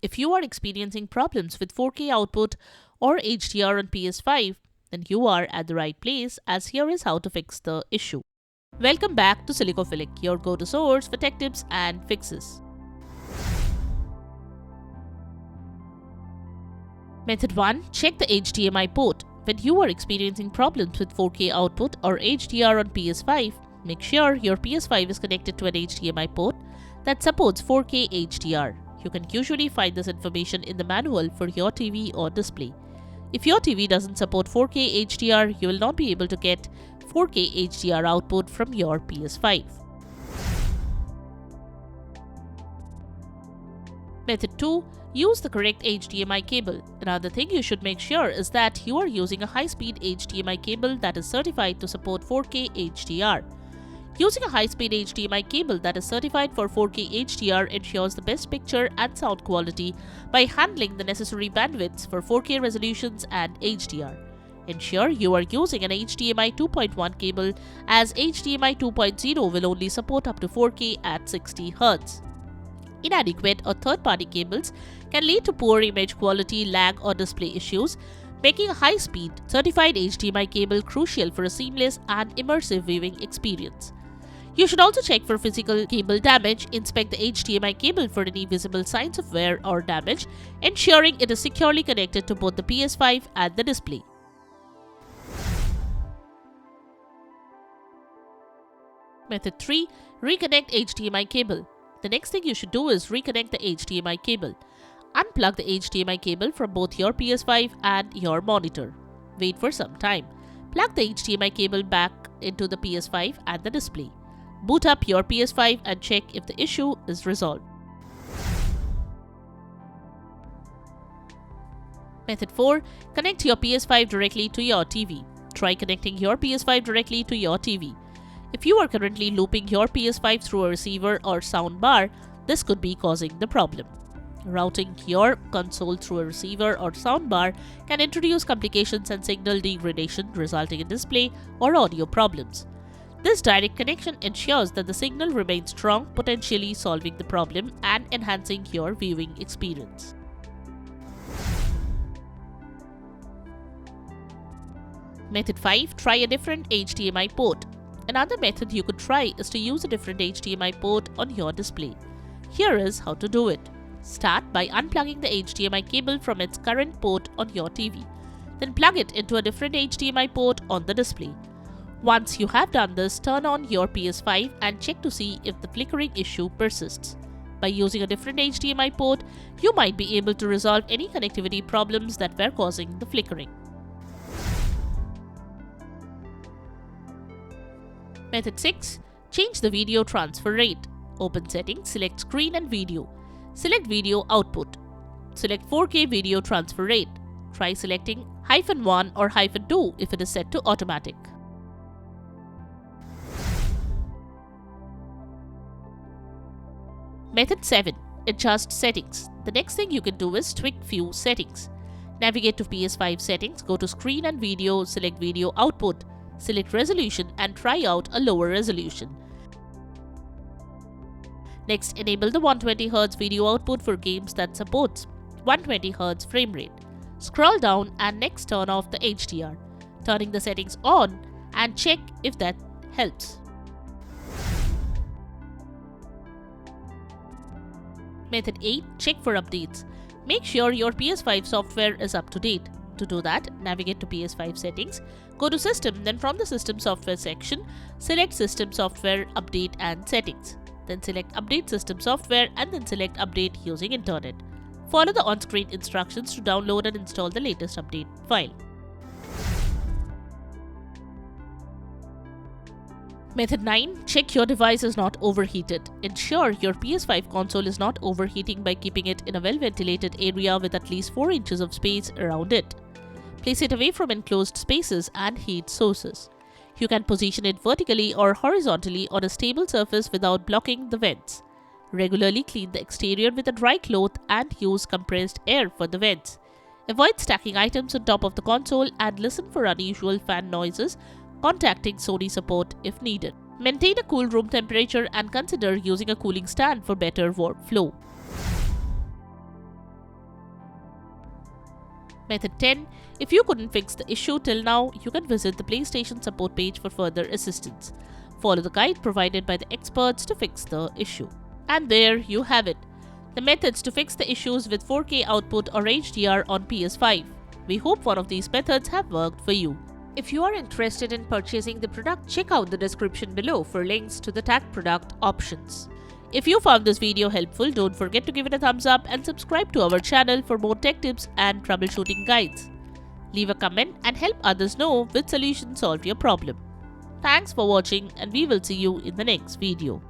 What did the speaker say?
If you are experiencing problems with 4K output or HDR on PS5, then you are at the right place, as here is how to fix the issue. Welcome back to Silicophilic, your go-to source for tech tips and fixes. Method 1. Check the HDMI port. When you are experiencing problems with 4K output or HDR on PS5, make sure your PS5 is connected to an HDMI port that supports 4K HDR. You can usually find this information in the manual for your TV or display. If your TV doesn't support 4K HDR, you will not be able to get 4K HDR output from your PS5. Method 2. Use the correct HDMI cable. Another thing you should make sure is that you are using a high-speed HDMI cable that is certified to support 4K HDR. Using a high-speed HDMI cable that is certified for 4K HDR ensures the best picture and sound quality by handling the necessary bandwidths for 4K resolutions and HDR. Ensure you are using an HDMI 2.1 cable, as HDMI 2.0 will only support up to 4K at 60 Hz. Inadequate or third-party cables can lead to poor image quality, lag, or display issues, making a high-speed, certified HDMI cable crucial for a seamless and immersive viewing experience. You should also check for physical cable damage, inspect the HDMI cable for any visible signs of wear or damage, ensuring it is securely connected to both the PS5 and the display. Method 3. Reconnect HDMI cable. The next thing you should do is reconnect the HDMI cable. Unplug the HDMI cable from both your PS5 and your monitor. Wait for some time. Plug the HDMI cable back into the PS5 and the display. Boot up your PS5 and check if the issue is resolved. Method 4. Connect your PS5 directly to your TV. Try connecting your PS5 directly to your TV. If you are currently looping your PS5 through a receiver or soundbar, this could be causing the problem. Routing your console through a receiver or soundbar can introduce complications and signal degradation, resulting in display or audio problems. This direct connection ensures that the signal remains strong, potentially solving the problem and enhancing your viewing experience. Method 5. Try a different HDMI port. Another method you could try is to use a different HDMI port on your display. Here is how to do it. Start by unplugging the HDMI cable from its current port on your TV. Then plug it into a different HDMI port on the display. Once you have done this, turn on your PS5 and check to see if the flickering issue persists. By using a different HDMI port, you might be able to resolve any connectivity problems that were causing the flickering. Method 6. Change the video transfer rate. Open Settings, select Screen and Video. Select Video Output. Select 4K Video Transfer Rate. Try selecting -1 or -2 if it is set to Automatic. Method 7. Adjust settings. The next thing you can do is tweak few settings. Navigate to PS5 settings, go to Screen and Video, select Video Output, select Resolution and try out a lower resolution. Next, enable the 120Hz video output for games that supports 120Hz frame rate. Scroll down and next turn off the HDR, turning the settings on, and check if that helps. Method 8. Check for updates. Make sure your PS5 software is up to date. To do that, navigate to PS5 settings, go to System, then from the System Software section, select System Software, Update and Settings. Then select Update System Software and then select Update using Internet. Follow the on-screen instructions to download and install the latest update file. Method 9. Check your device is not overheated. Ensure your PS5 console is not overheating by keeping it in a well-ventilated area with at least 4 inches of space around it. Place it away from enclosed spaces and heat sources. You can position it vertically or horizontally on a stable surface without blocking the vents. Regularly clean the exterior with a dry cloth and use compressed air for the vents. Avoid stacking items on top of the console and listen for unusual fan noises, contacting Sony support if needed. Maintain a cool room temperature and consider using a cooling stand for better workflow. Method 10. If you couldn't fix the issue till now, you can visit the PlayStation support page for further assistance. Follow the guide provided by the experts to fix the issue. And there you have it, the methods to fix the issues with 4K output or HDR on PS5. We hope one of these methods have worked for you. If you are interested in purchasing the product, check out the description below for links to the tagged product options. If you found this video helpful, don't forget to give it a thumbs up and subscribe to our channel for more tech tips and troubleshooting guides. Leave a comment and help others know which solution solved your problem. Thanks for watching, and we will see you in the next video.